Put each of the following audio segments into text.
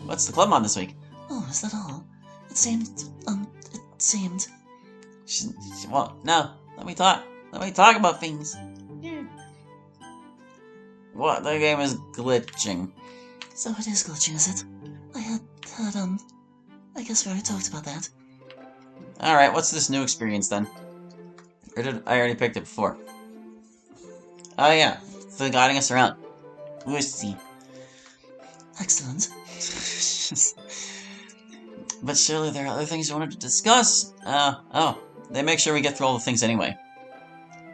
What's the club on this week? Oh, is that all? It seemed. Well, no. Let me talk. Let me talk about things. Yeah. What? The game is glitching. So it is glitching, is it? I guess we already talked about that. Alright, what's this new experience then? Or did I already picked it before? Oh yeah, for guiding us around. Whoosty. Excellent. But surely there are other things you wanted to discuss. Oh. They make sure we get through all the things anyway.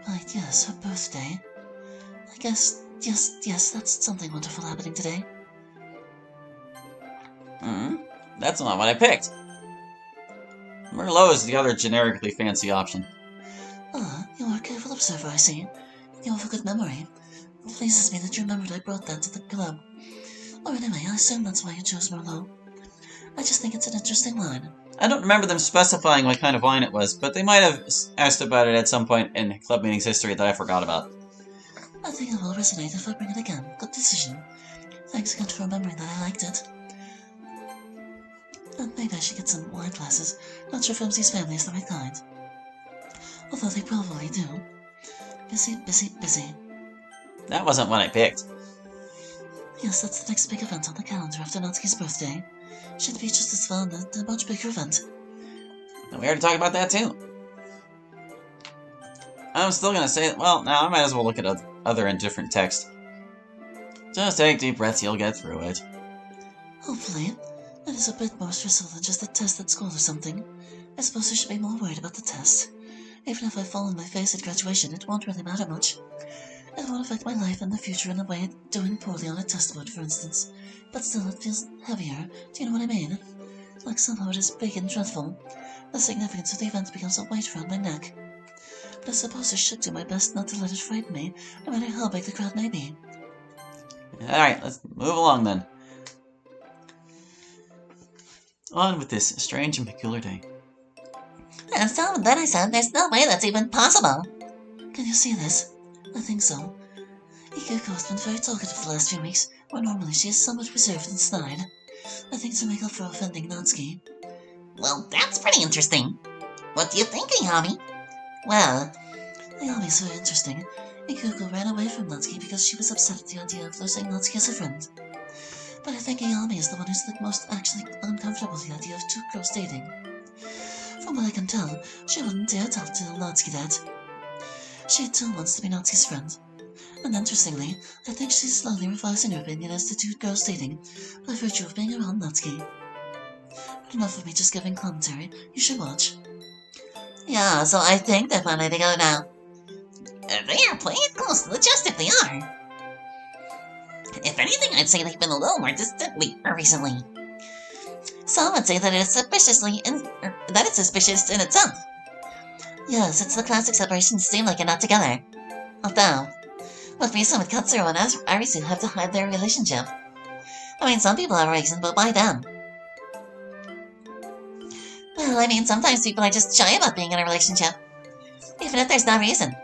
Right, yes, her birthday. I guess, yes, that's something wonderful happening today. That's not what I picked. Merlot is the other generically fancy option. You are a careful observer, I see. You have a good memory. It pleases me that you remembered I brought that to the club. Or anyway, I assume that's why you chose Merlot. I just think it's an interesting wine. I don't remember them specifying what kind of wine it was, but they might have asked about it at some point in club meetings history that I forgot about. I think it will resonate if I bring it again. Good decision. Thanks again for remembering that I liked it. And maybe I should get some wine glasses. Not sure if Ramsey's family is the right kind. Although they probably do. Busy. That wasn't what I picked. Yes, that's the next big event on the calendar after Natsuki's birthday. Should be just as fun and a much bigger event. We already talked about that too. I'm still gonna say, well, now I might as well look at other and different text. Just take deep breaths, you'll get through it. Hopefully. It is a bit more stressful than just a test at school or something. I suppose I should be more worried about the test. Even if I fall on my face at graduation, it won't really matter much. It won't affect my life in the future in a way doing poorly on a test would, for instance. But still, it feels heavier. Do you know what I mean? Like somehow it is big and dreadful. The significance of the event becomes a weight around my neck. But I suppose I should do my best not to let it frighten me, no matter how big the crowd may be. Alright, let's move along then. On with this strange and peculiar day. And so then I said, there's no way that's even possible. Can you see this? I think so. Ikuko's been very talkative the last few weeks, where normally she is somewhat reserved and snide. I think to make up for offending Natsuki. Well, that's pretty interesting. What do you think, Ayami? Well, Ayami's very interesting. Ikuko ran away from Natsuki because she was upset at the idea of losing Natsuki as a friend. But I think Ayami is the one who's the most actually uncomfortable with the idea of two girls dating. From what I can tell, she wouldn't dare tell Natsuki that. She too wants to be Natsuki's friend. And interestingly, I think she's slowly revising her opinion as to two girls dating by virtue of being around Natsuki. But enough of me just giving commentary. You should watch. Yeah, so I think they're planning to go now. They are playing it close to the chest if they are. If anything, I'd say they've been a little more distant recently. Some would say that it's suspicious in itself. Yes, it's the classic separation to seem like you're not together. Although, what reason would Katsuro and Arisu have to hide their relationship? I mean, some people have a reason, but why them? Well, I mean, sometimes people are just shy about being in a relationship. Even if there's no reason.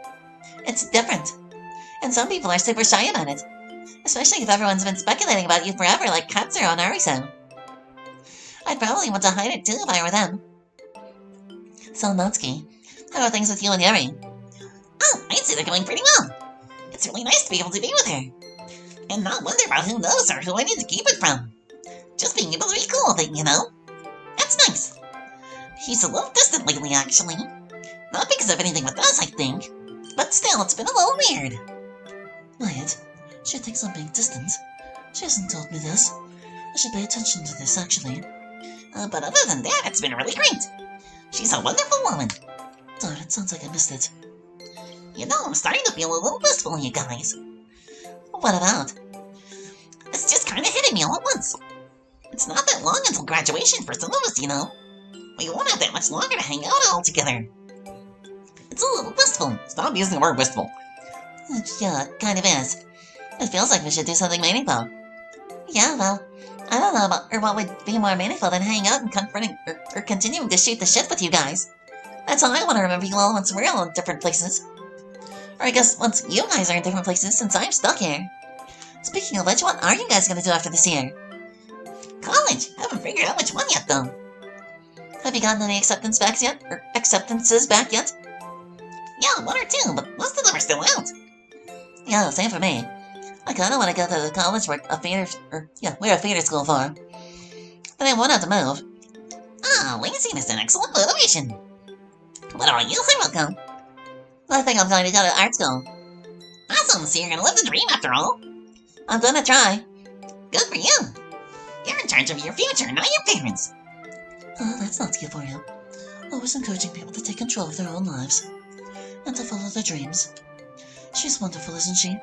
It's different. And some people are super shy about it. Especially if everyone's been speculating about you forever, like Katsuro and Arisu. I'd probably want to hide it too if I were them. So, Natsuki, how are things with you and Yuri? Oh, I'd say they're going pretty well. It's really nice to be able to be with her. And not wonder about who knows or who I need to keep it from. Just being able to be cool with it, you know? That's nice. He's a little distant lately, actually. Not because of anything with us, I think. But still, it's been a little weird. Wait, she thinks I'm being distant. She hasn't told me this. I should pay attention to this, actually. But other than that, it's been really great. She's a wonderful woman. Darn, it sounds like I missed it. You know, I'm starting to feel a little wistful, you guys. What about? It's just kind of hitting me all at once. It's not that long until graduation for some of us, you know. We won't have that much longer to hang out all together. It's a little wistful. Stop using the word wistful. Yeah, it kind of is. It feels like we should do something meaningful. Yeah, well, I don't know about what would be more meaningful than hanging out and confronting or continuing to shoot the shit with you guys. That's all I want to remember you all once we're all in different places. Or I guess once you guys are in different places since I'm stuck here. Speaking of which, what are you guys going to do after this year? College! Haven't figured out which one yet, though. Have you gotten any acceptance backs yet? Or acceptances back yet? Yeah, one or two, but most of them are still out. Yeah, same for me. I kinda wanna go to the college where we're a feeder school for. But I won't have to move. Ah, laziness and excellent motivation. What about you, Wilco? I think I'm going to go to art school. Awesome, so you're gonna live the dream after all. I'm gonna try. Good for you. You're in charge of your future, not your parents. That's not good for you. Always encouraging people to take control of their own lives and to follow their dreams. She's wonderful, isn't she?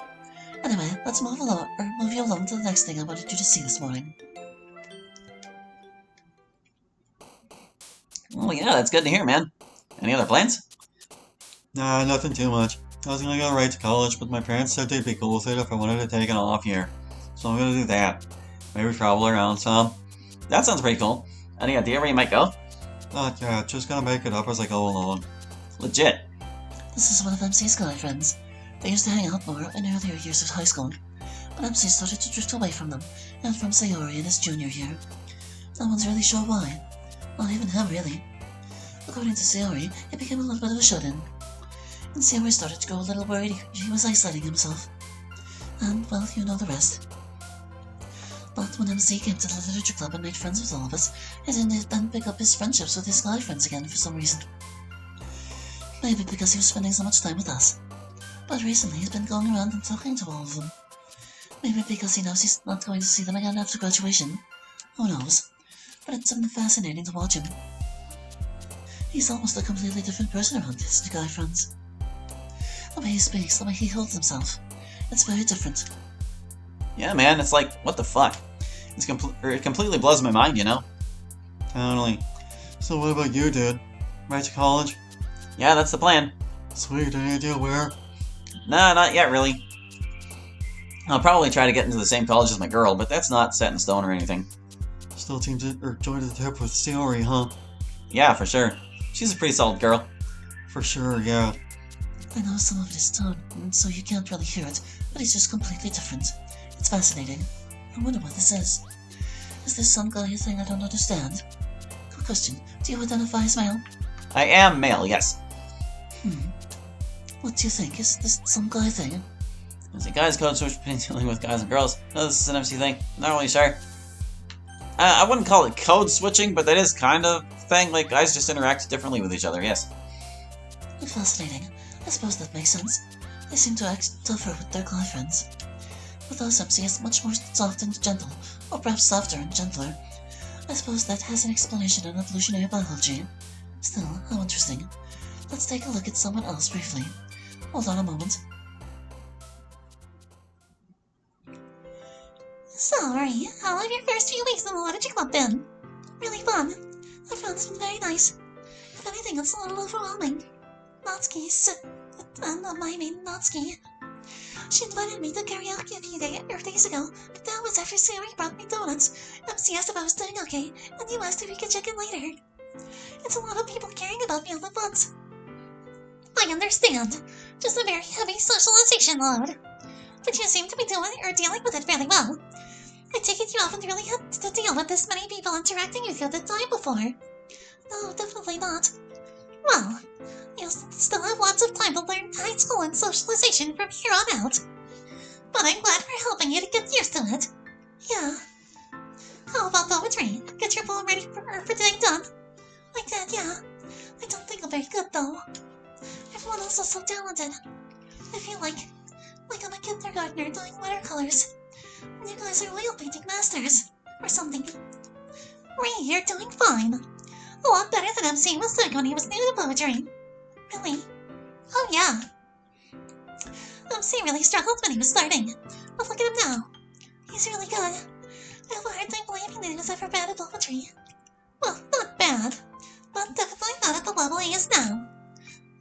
Anyway, let's move you along to the next thing I wanted you to see this morning. Oh yeah, that's good to hear, man. Any other plans? Nah, nothing too much. I was gonna go right to college, but my parents said they'd be cool with it if I wanted to take an off year. So I'm gonna do that. Maybe travel around some. That sounds pretty cool. Any idea where you might go? Not yet, just gonna make it up as I go along. Legit. This is one of MC's guy friends. They used to hang out more in earlier years of high school, but MC started to drift away from them, and from Sayori in his junior year. No one's really sure why. Not even him, really. According to Sayori, it became a little bit of a shut-in. And Sayori started to grow a little worried he was isolating himself. And, well, you know the rest. But when MC came to the literature club and made friends with all of us, he didn't then pick up his friendships with his guy friends again for some reason. Maybe because he was spending so much time with us. But recently he's been going around and talking to all of them. Maybe because he knows he's not going to see them again after graduation. Who knows? But it's something fascinating to watch him. He's almost a completely different person around his guy friends. The way he speaks, the way he holds himself. It's very different. Yeah, man, it's like, what the fuck? It completely blows my mind, you know? Totally. So what about you, dude? Right to college? Yeah, that's the plan. Sweet, any idea where? Nah, not yet, really. I'll probably try to get into the same college as my girl, but that's not set in stone or anything. Still team joined the trip with Sayori, huh? Yeah, for sure. She's a pretty solid girl. For sure, yeah. I know some of his tone, so you can't really hear it, but he's just completely different. It's fascinating. I wonder what this is. Is this some guy thing I don't understand? Quick question, do you identify as male? I am male, yes. What do you think? Is this some guy thing? There's a guy's code switch between dealing with guys and girls. No, this is an MC thing. Not really sure. I wouldn't call it code switching, but that is kind of thing. Like, guys just interact differently with each other, yes. Fascinating. I suppose that makes sense. They seem to act tougher with their guy friends. With us, MC is much more soft and gentle, or perhaps softer and gentler. I suppose that has an explanation in evolutionary biology. Still, how interesting. Let's take a look at someone else briefly. Hold on a moment. Sorry, how have your first few weeks in the literature club been? Really fun. Everyone's been very nice. If anything, it's a little overwhelming. Natsuki, Natsuki. She invited me to karaoke a few days ago, but that was after Sayori brought me donuts. MC asked if I was doing okay, and you asked if we could check in later. It's a lot of people caring about me all at once. I understand. Just a very heavy socialization load. But you seem to be dealing with it fairly well. I take it you haven't really had to deal with this many people interacting with you at the time before. No, definitely not. Well, you'll still have lots of time to learn high school and socialization from here on out. But I'm glad we're helping you to get used to it. Yeah. How about poetry? Get your poem ready for today done? Like that, yeah. I don't think I'm very good, though. Everyone else is so talented. I feel like I'm a kindergartner doing watercolors. And you guys are oil painting masters. Or something. We're here doing fine. A lot better than MC was doing when he was new to poetry. Really? Oh yeah. MC really struggled when he was starting. But look at him now. He's really good. I have a hard time believing that he was ever bad at poetry. Well, not bad. But definitely not at the level he is now.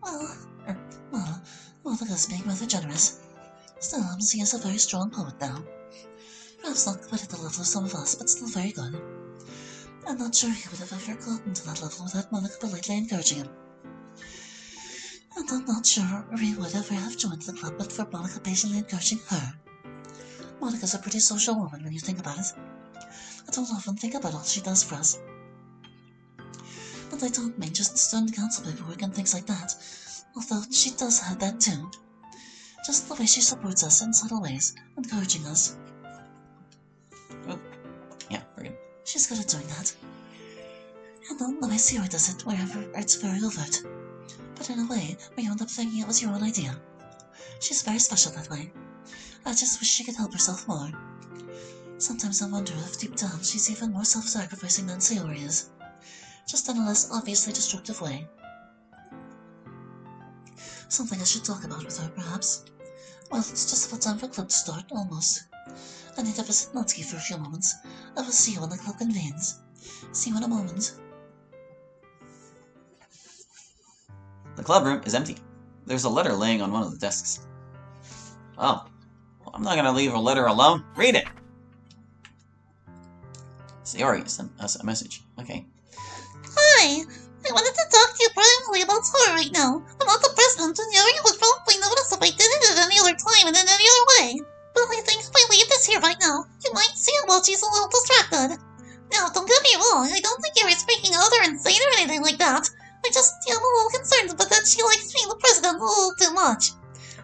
Well, the guy's being rather generous. Still, MC is a very strong poet now. Perhaps not quite at the level of some of us, but still very good. I'm not sure he would have ever gotten to that level without Monica politely encouraging him. And I'm not sure he would ever have joined the club but for Monica patiently encouraging her. Monica's a pretty social woman when you think about it. I don't often think about all she does for us. But I don't mean just student council paperwork and things like that, although she does have that too. Just the way she supports us in subtle ways, encouraging us. Oh, yeah, we're good. She's good at doing that. And the way Yuri does it wherever it's very overt. But in a way, we end up thinking it was your own idea. She's very special that way. I just wish she could help herself more. Sometimes I wonder if deep down she's even more self-sacrificing than Yuri is. Just in a less obviously destructive way. Something I should talk about with her, perhaps. Well, it's just about time for club to start, almost. I need to visit Natsuki for a few moments. I will see you when the club convenes. See you in a moment. The club room is empty. There's a letter laying on one of the desks. Oh, well, I'm not gonna leave a letter alone. Read it! Sayori sent us a message. Okay. Hi! I wanted to talk to you privately about her right now. I'm not the president, and Yuri would probably notice if I did it at any other time and in any other way. But I think if I leave this here right now, you might see it while she's a little distracted. Now, don't get me wrong, I don't think Yuri's speaking out or insane or anything like that. I just am a little concerned about that she likes being the president a little too much.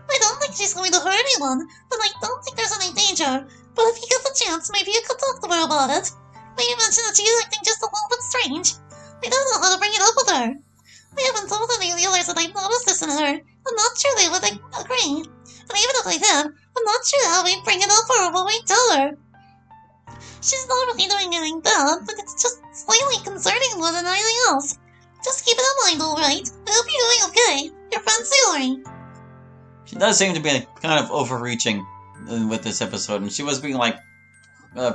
I don't think she's going to hurt anyone, and I don't think there's any danger. But if you get the chance, maybe you could talk to her about it. Maybe mention that she's acting just a little bit strange. I don't know how to bring it up with her. I haven't told any of the others that I've noticed this in her. I'm not sure they would agree. And even if they did, I'm not sure how we'd bring it up or what we'd tell her. She's not really doing anything bad, but it's just slightly concerning more than anything else. Just keep it in mind, alright? I hope you're doing okay. Your friend Yuri. She does seem to be kind of overreaching with this episode, and she was being like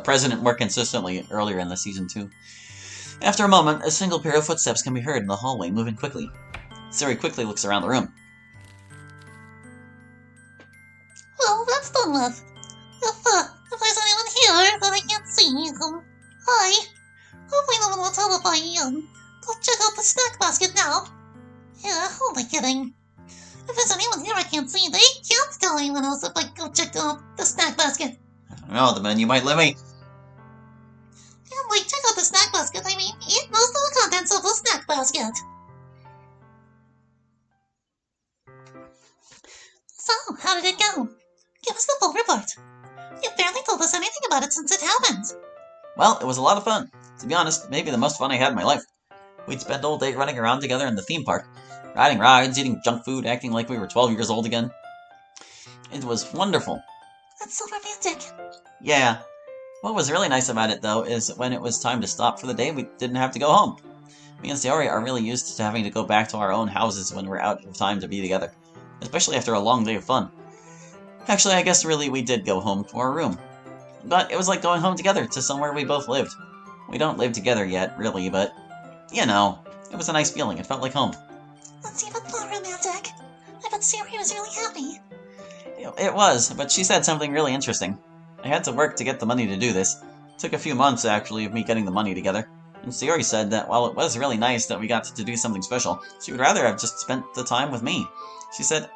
president more consistently earlier in the season too. After a moment, a single pair of footsteps can be heard in the hallway, moving quickly. Sayori quickly looks around the room. Well, that's done with. If there's anyone here that I can't see, hi. Hopefully no one will tell if I, go check out the snack basket now. Yeah, who am I kidding? If there's anyone here I can't see, they can't tell anyone else if I go check out the snack basket. I don't know, the menu might let me. Yeah, like, check out the snack basket. I mean, eat most of the contents of the snack basket. So, how did it go? Give us the full report. You barely told us anything about it since it happened. Well, it was a lot of fun. To be honest, maybe the most fun I had in my life. We'd spend all day running around together in the theme park, riding rides, eating junk food, acting like we were 12 years old again. It was wonderful. That's so romantic. Yeah. What was really nice about it, though, is when it was time to stop for the day, we didn't have to go home. Me and Sayori are really used to having to go back to our own houses when we're out of time to be together, especially after a long day of fun. Actually, I guess really we did go home to our room. But it was like going home together to somewhere we both lived. We don't live together yet, really, but, you know, it was a nice feeling. It felt like home. That's even more romantic. I bet Sayori was really happy. It was, but she said something really interesting. I had to work to get the money to do this. It took a few months, actually, of me getting the money together. And Sayori said that while it was really nice that we got to do something special, she would rather have just spent the time with me. She said,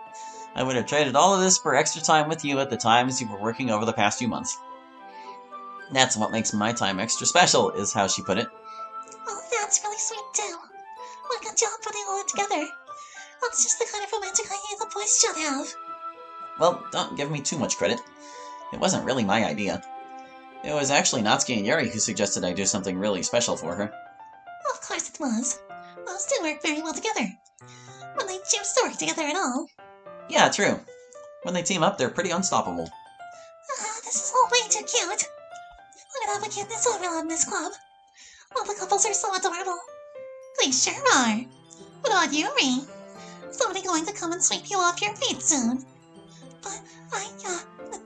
I would have traded all of this for extra time with you at the times you were working over the past few months. That's what makes my time extra special, is how she put it. Oh, that's really sweet, too. What a good job putting all it together. That's just the kind of romantic idea the boys should have. Well, don't give me too much credit. It wasn't really my idea. It was actually Natsuki and Yuri who suggested I do something really special for her. Of course it was. Those two work very well together. When they share story together and all. Yeah, true. When they team up, they're pretty unstoppable. This is all way too cute. I'm gonna have a kid this overall in this club. All the couples are so adorable. They sure are. What about Yuri? Somebody going to come and sweep you off your feet soon. But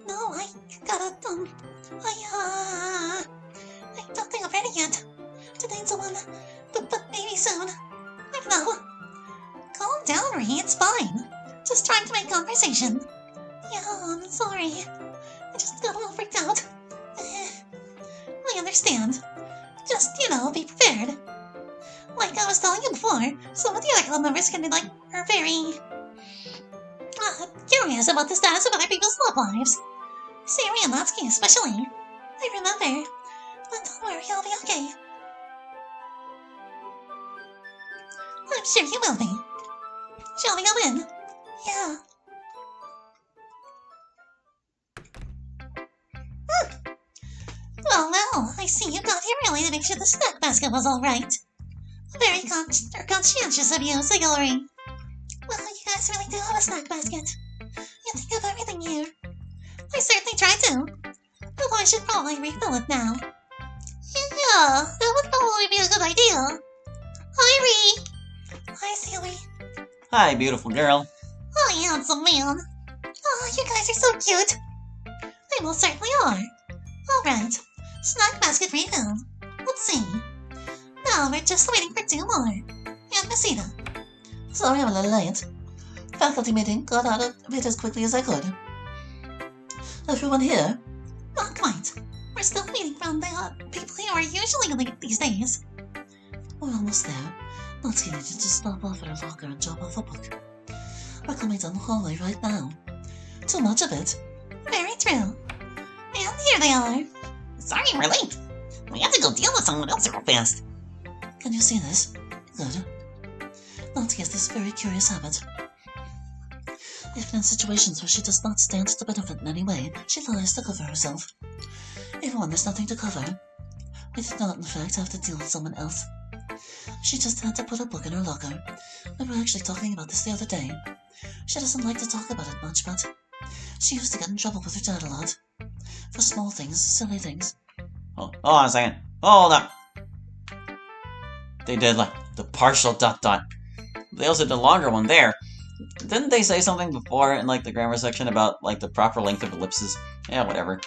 no, I gotta, I don't think I'm ready yet. Today's the one, but maybe soon. I don't know. Calm down, Ree, it's fine. Just trying to make conversation. Yeah, I'm sorry. I just got a little freaked out. I understand. Just, be prepared. Like I was telling you before, some of the other club members can be are very curious about the status of other people's love lives. Sayori and Natsuki especially. I remember. But don't worry, I'll be okay. I'm sure you will be. Shall we go in? Yeah. Well, I see you got here early to make sure the snack basket was all right. Very conscientious of you, Yuri. Well, you guys really do have a snack basket. You think of everything here. I certainly try to. Although I should probably refill it now. Yeah, that would probably be a good idea. Hi, Ree. Hi, Yuri. Hi, beautiful girl. Hi, handsome man. Oh, you guys are so cute. They most certainly are. Alright, snack basket refilled. Let's see. Now we're just waiting for 2 more. And Messina. Sorry I'm a little late. Faculty meeting got out of it as quickly as I could. Everyone here? Not quite. We're still waiting for the people who are usually late these days. We're almost there. Natsuki needed to stop off at her locker and drop off a book. We're coming down the hallway right now. Too much of it. Very true. And here they are. Sorry we're late. We had to go deal with someone else real fast. Can you see this? Good. Natsuki has this very curious habit. Even in situations where she does not stand to benefit in any way, she lies to cover herself. Even when there's nothing to cover, we did not in fact have to deal with someone else. She just had to put a book in her locker. We were actually talking about this the other day. She doesn't like to talk about it much, but she used to get in trouble with her dad a lot. For small things, silly things. Hold on a second. Hold up. They did like the partial ... They also did the longer one there. Didn't they say something before in like the grammar section about like the proper length of ellipses? Yeah, whatever.